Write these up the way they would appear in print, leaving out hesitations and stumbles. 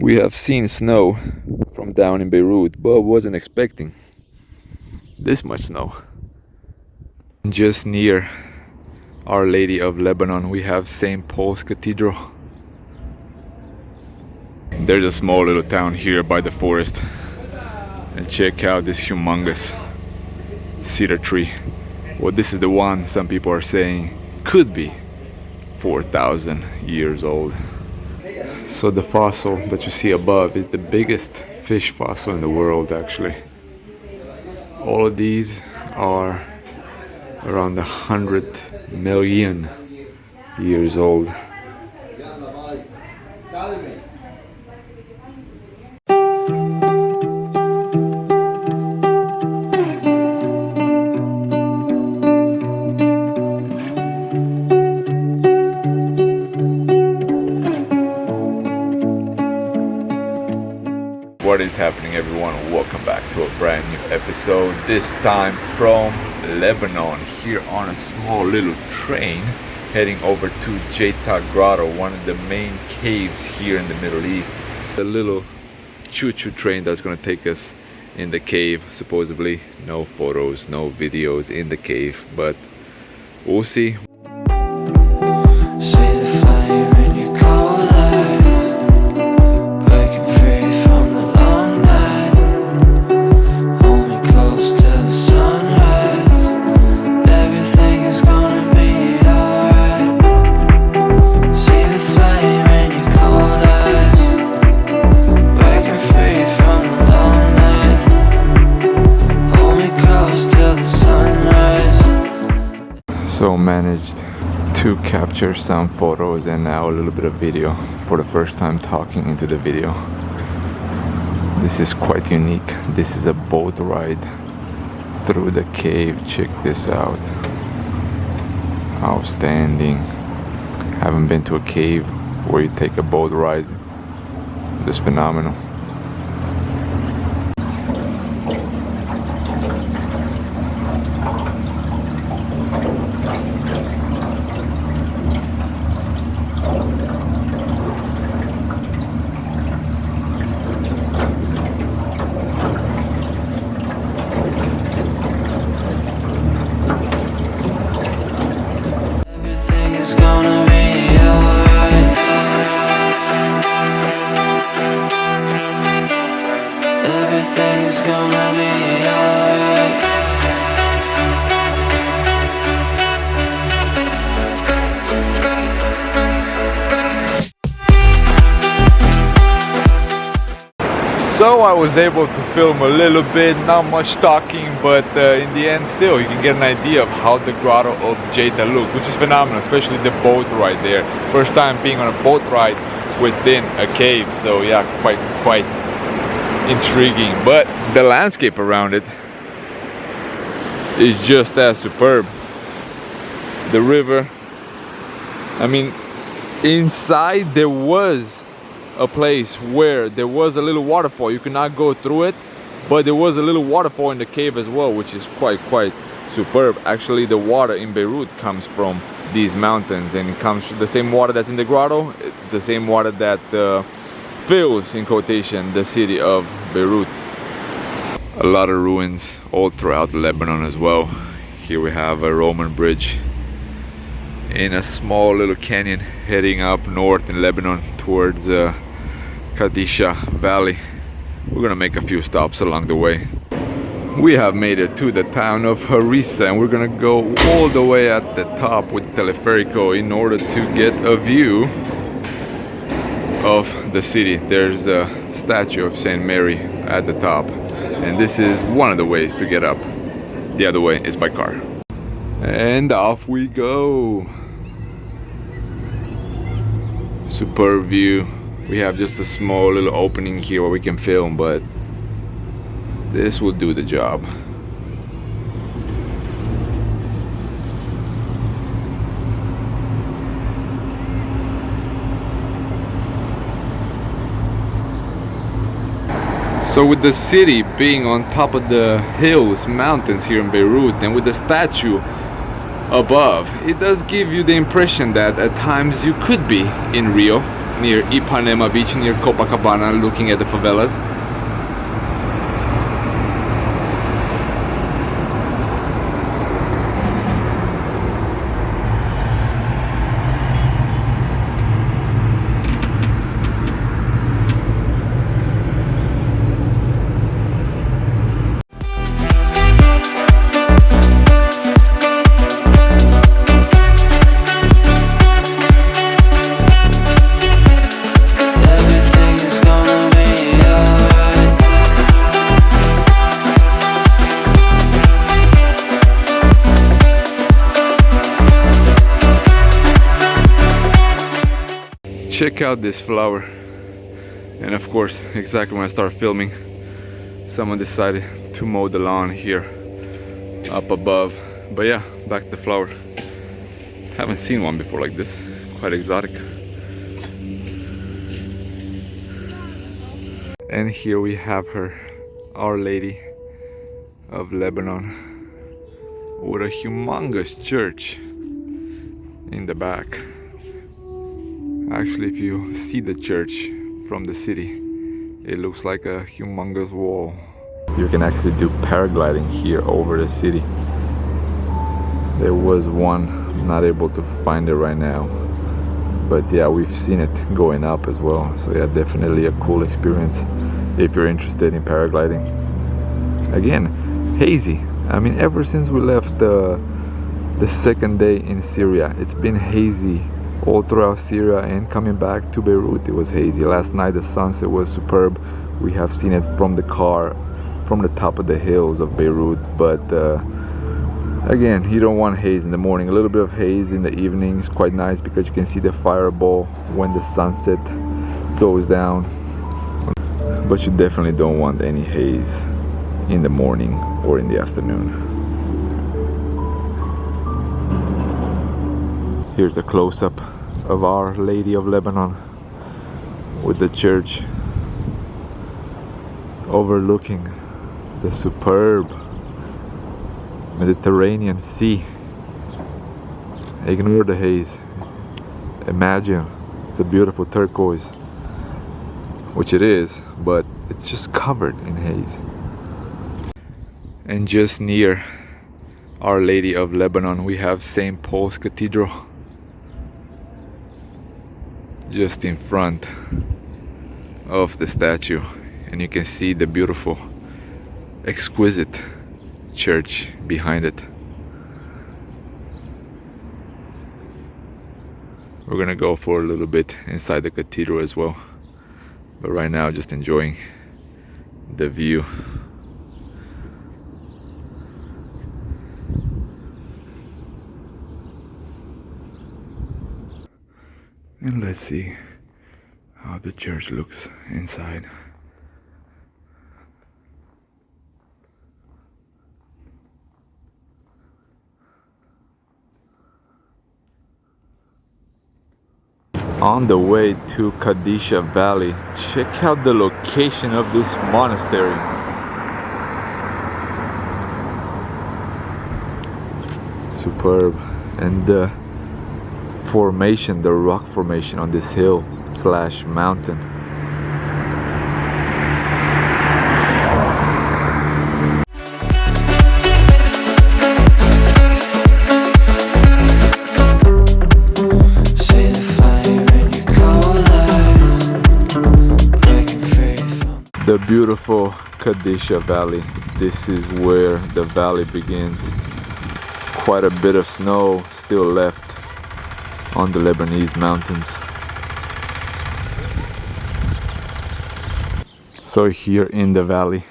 We have seen snow from down in Beirut, but wasn't expecting this much snow. Just near Our Lady of Lebanon, we have St. Paul's Cathedral. There's a small little town here by the forest. And check out this humongous cedar tree. Well, this is the one some people are saying could be 4,000 years old. So the fossil that you see above is the biggest fish fossil in the world, actually. All of these are around 100 million years old. What is happening, everyone? Welcome back to a brand new episode, this time from Lebanon, here on a small little train heading over to Jeita Grotto, one of the main caves here in the Middle East. A little choo-choo train that's going to take us in the cave, supposedly. No photos, no videos in the cave, but we'll see. So managed to capture some photos and now a little bit of video for the first time talking into the video. This is quite unique. This is a boat ride through the cave. Check this out. Outstanding. Haven't been to a cave where you take a boat ride. Just phenomenal. So I was able to film a little bit, not much talking, but in the end still you can get an idea of how the Grotto of Jeita looks, which is phenomenal, especially the boat ride there. First time being on a boat ride within a cave, so yeah, quite intriguing. But the landscape around it is just as superb. The river, I mean, inside there was a place where there was a little waterfall. You could not go through it, but there was a little waterfall in the cave as well, which is quite superb. Actually, the water in Beirut comes from these mountains, and it comes from the same water that's in the grotto. It's the same water that fills, in quotation, the city of Beirut. A lot of ruins all throughout Lebanon as well. Here we have a Roman bridge in a small little canyon heading up north in Lebanon towards Qadisha Valley. We're gonna make a few stops along the way. We have made it to the town of Harissa, and we're gonna go all the way at the top with teleferico in order to get a view of the city. There's a statue of Saint Mary at the top, and this is one of the ways to get up. The other way is by car. And off we go. Superb view. We have just a small little opening here where we can film, but this will do the job. So with the city being on top of the hills, mountains here in Beirut, and with the statue above, it does give you the impression that at times you could be in Rio, near Ipanema Beach, near Copacabana, looking at the favelas. Check out this flower. And of course, exactly when I start filming, someone decided to mow the lawn here up above. But yeah, back to the flower. Haven't seen one before like this. Quite exotic. And here we have her, Our Lady of Lebanon, with a humongous church in the back. Actually, if you see the church from the city, it looks like a humongous wall. You can actually do paragliding here over the city. There was one, I'm not able to find it right now, but yeah, we've seen it going up as well. So yeah, definitely a cool experience if you're interested in paragliding. Again, hazy. I mean, ever since we left the second day in Syria, it's been hazy all throughout Syria, and coming back to Beirut it was hazy. Last night the sunset was superb. We have seen it from the car, from the top of the hills of Beirut. But again, you don't want haze in the morning. A little bit of haze in the evening is quite nice because you can see the fireball when the sunset goes down. But you definitely don't want any haze in the morning or in the afternoon. Here's a close-up of Our Lady of Lebanon with the church overlooking the superb Mediterranean Sea. Ignore the haze. Imagine it's a beautiful turquoise, which it is, but it's just covered in haze. And just near Our Lady of Lebanon we have St. Paul's Cathedral, just in front of the statue, and you can see the beautiful exquisite church behind it. We're gonna go for a little bit inside the cathedral as well, but right now just enjoying the view. And let's see how the church looks inside. On the way to Qadisha Valley, check out the location of this monastery. Superb. And the formation, the rock formation on this hill slash mountain. The beautiful Qadisha Valley. This is where the valley begins. Quite a bit of snow still left on the Lebanese mountains. So here in the valley,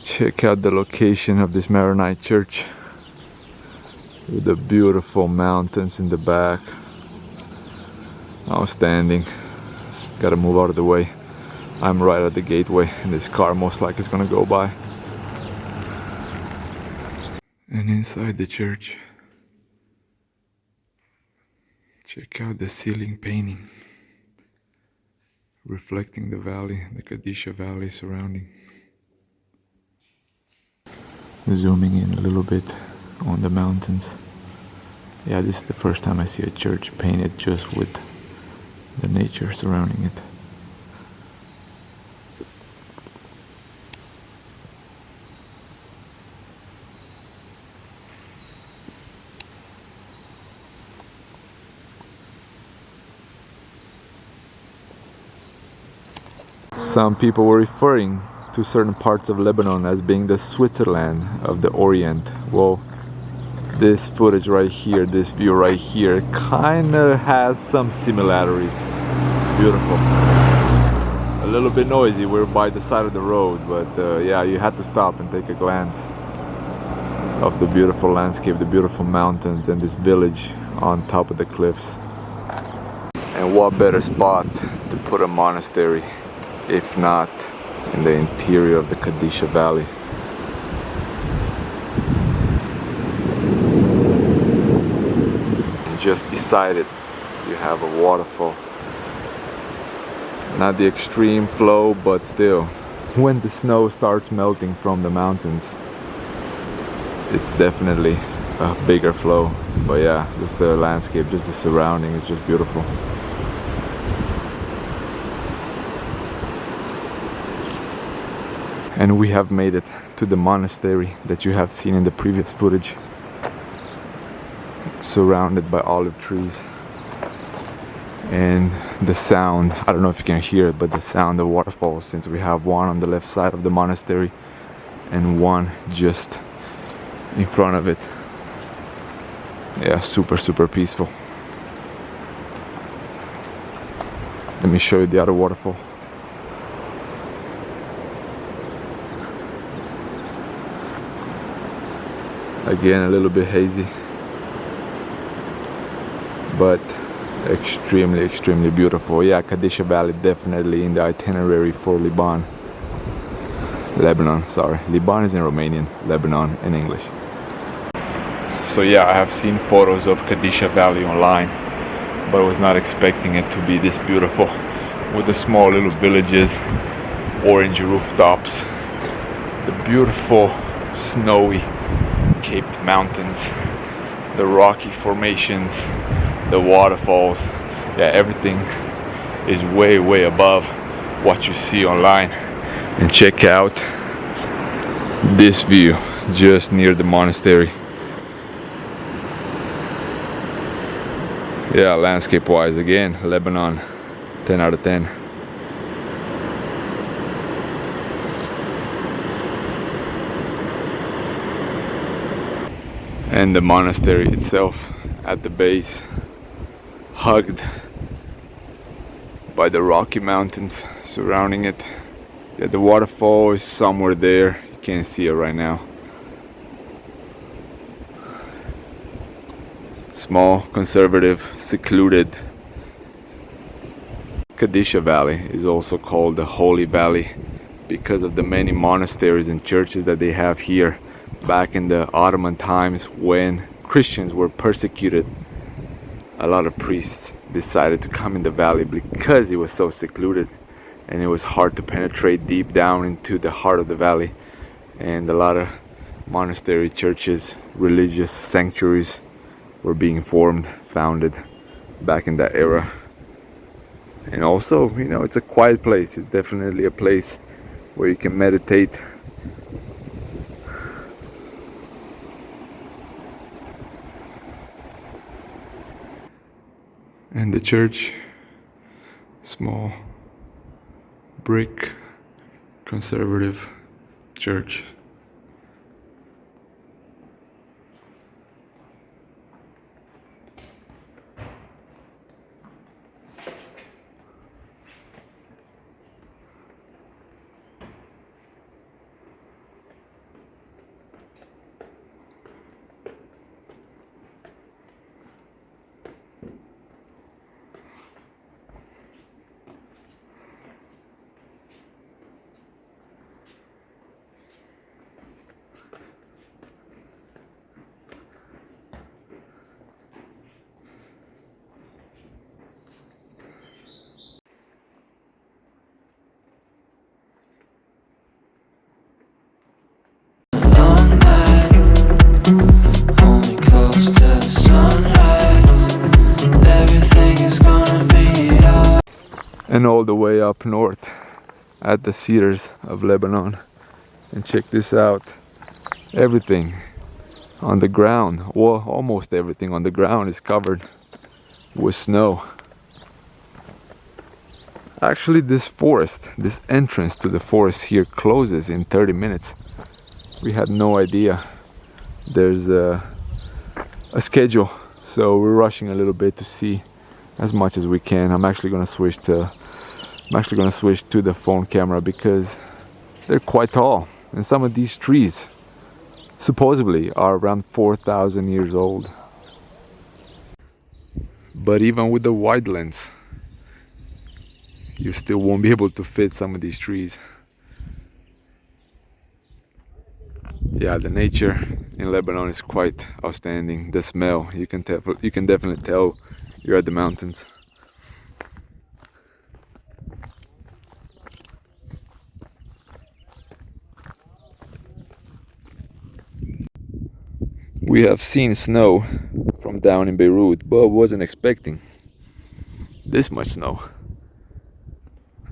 check out the location of this Maronite church with the beautiful mountains in the back. Outstanding. Gotta move out of the way. I'm right at the gateway and this car most likely is gonna go by. And inside the church, check out the ceiling painting reflecting the valley, the Kadisha Valley surrounding. Zooming in a little bit on the mountains. Yeah, this is the first time I see a church painted just with the nature surrounding it. Some people were referring to certain parts of Lebanon as being the Switzerland of the Orient. Well, this footage right here, this view right here, kinda has some similarities. Beautiful. A little bit noisy, we're by the side of the road, but yeah, you had to stop and take a glance of the beautiful landscape, the beautiful mountains, and this village on top of the cliffs. And what better spot to put a monastery if not in the interior of the Qadisha Valley. And just beside it you have a waterfall. Not the extreme flow, but still, when the snow starts melting from the mountains, it's definitely a bigger flow. But yeah, just the landscape, just the surrounding is just beautiful. And we have made it to the monastery that you have seen in the previous footage. It's surrounded by olive trees. And the sound, I don't know if you can hear it, but the sound of waterfalls, since we have one on the left side of the monastery and one just in front of it. Yeah, super peaceful. Let me show you the other waterfall. Again, a little bit hazy, but extremely beautiful. Yeah, Kadisha Valley definitely in the itinerary for Lebanon. Sorry, Lebanon is in Romanian, Lebanon in English. So yeah, I have seen photos of Kadisha Valley online, but I was not expecting it to be this beautiful, with the small little villages, orange rooftops, the beautiful snowy capped mountains, the rocky formations, the waterfalls. Yeah, everything is way above what you see online. And check out this view just near the monastery. Yeah, landscape wise, again, Lebanon, 10 out of 10. And the monastery itself at the base, hugged by the rocky mountains surrounding it. Yeah, the waterfall is somewhere there, you can't see it right now. Small, conservative, secluded. Qadisha Valley is also called the Holy Valley because of the many monasteries and churches that they have here. Back in the Ottoman times, when Christians were persecuted, a lot of priests decided to come in the valley because it was so secluded and it was hard to penetrate deep down into the heart of the valley. And a lot of monastery churches, religious sanctuaries were being founded back in that era. And also, you know, it's a quiet place. It's definitely a place where you can meditate. And the church, small, brick, conservative church. and all the way up north at the Cedars of Lebanon. And check this out, everything on the ground, well, almost everything on the ground is covered with snow. Actually, this forest, this entrance to the forest here closes in 30 minutes. We had no idea there's a schedule, so we're rushing a little bit to see as much as we can. I'm actually gonna switch to the phone camera because they're quite tall, and some of these trees supposedly are around 4,000 years old. But even with the wide lens, you still won't be able to fit some of these trees. Yeah, the nature in Lebanon is quite outstanding. The smell, you can definitely tell you're at the mountains. We have seen snow from down in Beirut, but wasn't expecting this much snow.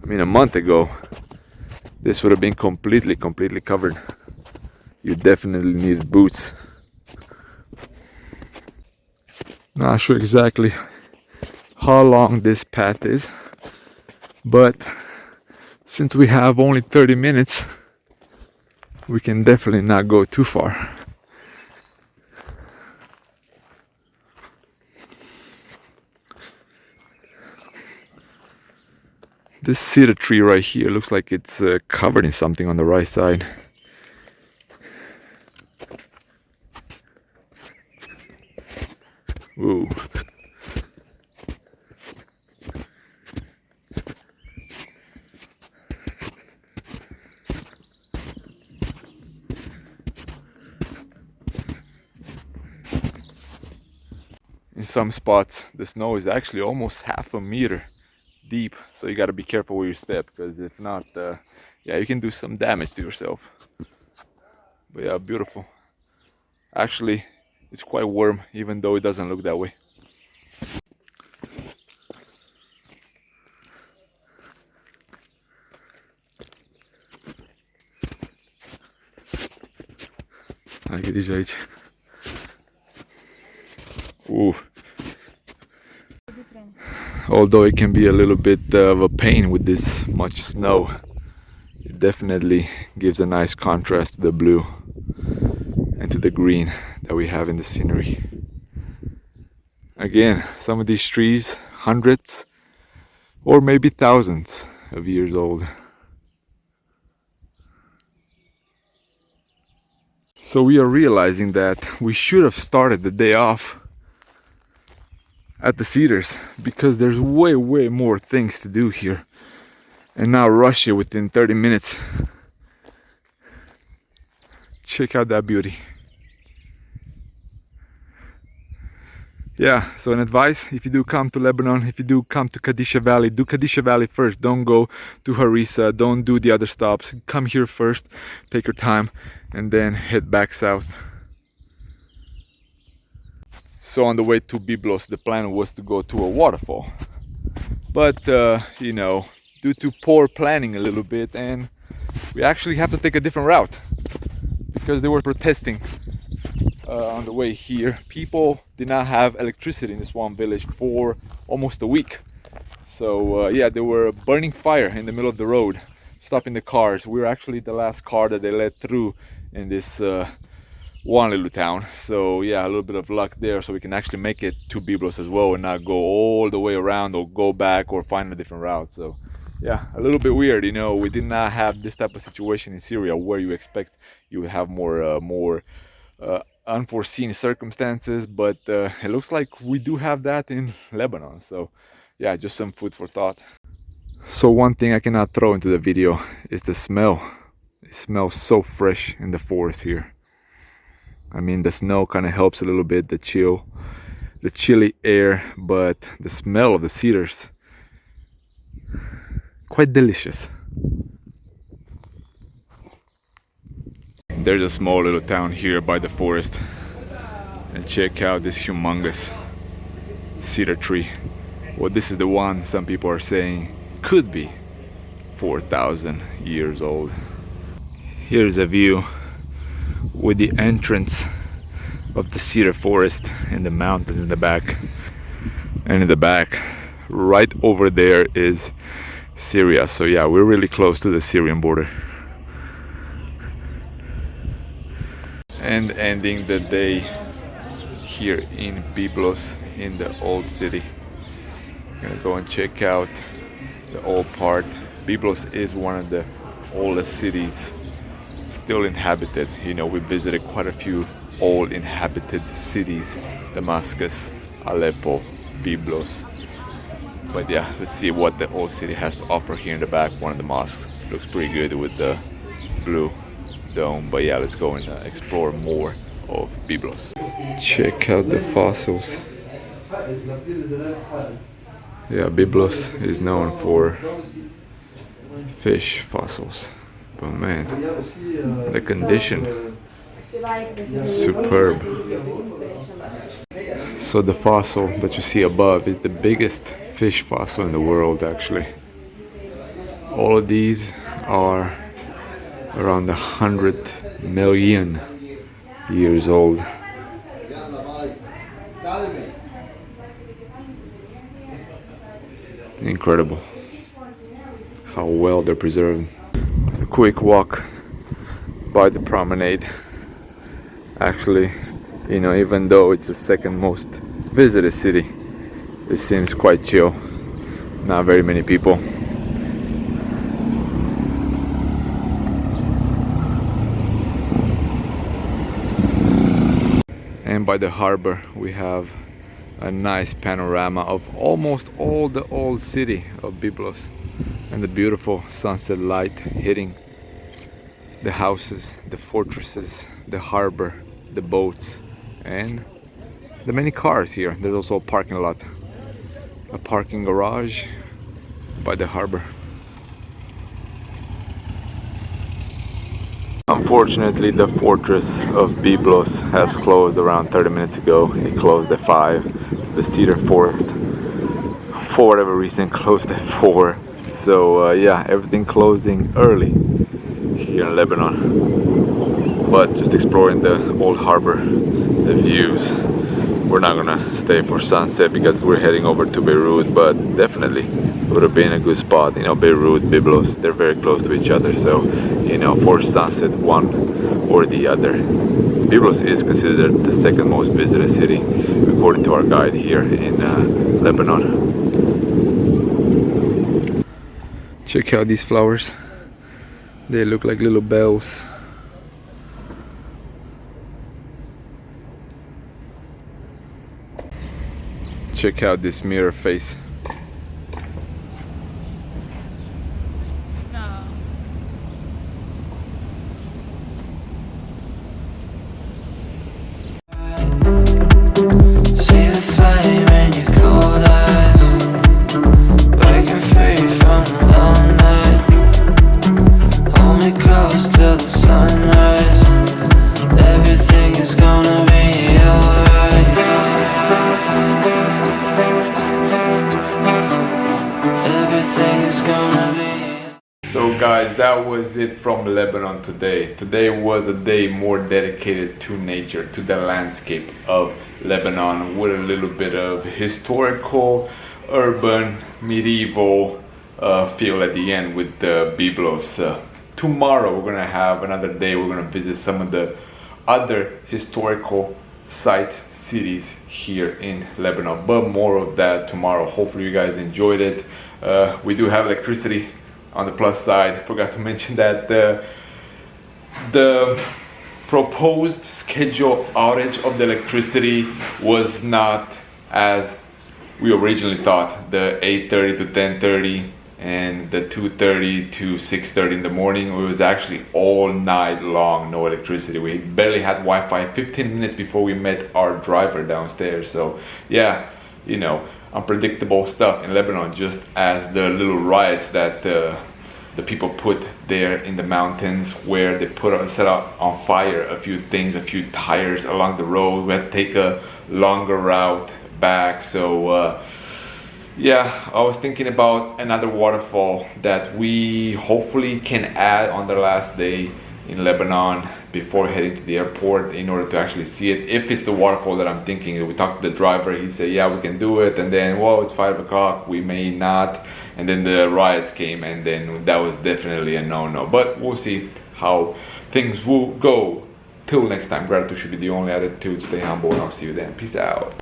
I mean, a month ago, this would have been completely covered. You definitely need boots. Not sure exactly how long this path is, but since we have only 30 minutes, we can definitely not go too far. This cedar tree right here looks like it's covered in something on the right side. Ooh. In some spots, the snow is actually almost half a meter deep, so you got to be careful where you step, because if not, yeah, you can do some damage to yourself. But yeah, beautiful. Actually, it's quite warm, even though it doesn't look that way. Hi, Kadisha. Ooh. Although it can be a little bit of a pain with this much snow, it definitely gives a nice contrast to the blue and to the green that we have in the scenery. Again, some of these trees, hundreds or maybe thousands of years old. So we are realizing that we should have started the day off at the Cedars, because there's way more things to do here, and not rush it within 30 minutes. Check out that beauty. Yeah, so an advice, if you do come to Lebanon, if you do come to Qadisha Valley, do Qadisha Valley first. Don't go to Harissa, don't do the other stops. Come here first, take your time, and then head back south. So on the way to Byblos, the plan was to go to a waterfall. But, you know, due to poor planning a little bit, and we actually have to take a different route, because they were protesting on the way here. People did not have electricity in this one village for almost a week. So, yeah, they were burning fire in the middle of the road, stopping the cars. We were actually the last car that they let through in this one little town. So yeah, a little bit of luck there, so we can actually make it to Byblos as well and not go all the way around or go back or find a different route. So yeah, a little bit weird, you know. We did not have this type of situation in Syria where you expect you would have more unforeseen circumstances, but it looks like we do have that in Lebanon. So yeah, just some food for thought. So one thing I cannot throw into the video is the smell. It smells so fresh in the forest here. I mean, the snow kind of helps a little bit, the chilly air, but the smell of the cedars, quite delicious. There's a small little town here by the forest, and check out this humongous cedar tree. Well, this is the one some people are saying could be 4,000 years old. Here's a view with the entrance of the cedar forest and the mountains in the back. And in the back, right over there, is Syria. So yeah, we're really close to the Syrian border. And ending the day here in Byblos, in the old city. I'm gonna go and check out the old part. Byblos is one of the oldest cities still inhabited. You know, we visited quite a few old inhabited cities: Damascus, Aleppo, Byblos. But yeah, let's see what the old city has to offer here in the back. One of the mosques looks pretty good with the blue dome. But yeah, let's go and explore more of Byblos. Check out the fossils. Yeah, Byblos is known for fish fossils. But man, the condition, superb. So the fossil that you see above is the biggest fish fossil in the world, actually. All of these are around 100 million years old. Incredible how well they're preserved. A quick walk by the promenade. Actually, you know, even though it's the second most visited city, it seems quite chill. Not very many people. And by the harbor we have a nice panorama of almost all the old city of Byblos, and the beautiful sunset light hitting the houses, the fortresses, the harbor, the boats, and the many cars here. There's also a parking lot, a parking garage by the harbor. Unfortunately, the fortress of Byblos has closed around 30 minutes ago. It closed at 5. It's the cedar forest, for whatever reason, closed at 4. So yeah, everything closing early here in Lebanon. But just exploring the old harbor, the views. We're not gonna stay for sunset because we're heading over to Beirut, but definitely would have been a good spot. You know, Beirut, Byblos, they're very close to each other, so you know, for sunset, one or the other. Byblos is considered the second most visited city according to our guide here in Lebanon. Check out these flowers. They look like little bells. Check out this mirror face. So guys, that was it from Lebanon today. Today was a day more dedicated to nature, to the landscape of Lebanon, with a little bit of historical, urban, medieval feel at the end with the Byblos. Tomorrow we're gonna have another day. We're gonna visit some of the other historical sites, cities here in Lebanon, but more of that tomorrow. Hopefully you guys enjoyed it. We do have electricity. On the plus side, forgot to mention that the proposed schedule outage of the electricity was not as we originally thought. The 8:30 to 10:30 and the 2:30 to 6:30 in the morning. It was actually all night long, no electricity. We barely had Wi-Fi 15 minutes before we met our driver downstairs. So yeah, you know, unpredictable stuff in Lebanon, just as the little riots that the people put there in the mountains, where they set out on fire a few things, a few tires along the road. We had to take a longer route back. So Yeah, I was thinking about another waterfall that we hopefully can add on the last day in Lebanon before heading to the airport in order to actually see it. If it's the waterfall that I'm thinking, we talked to the driver, he said, yeah, we can do it. And then, well, it's 5 o'clock, we may not. And then the riots came, and then that was definitely a no-no. But we'll see how things will go. Till next time, gratitude should be the only attitude. Stay humble, and I'll see you then. Peace out.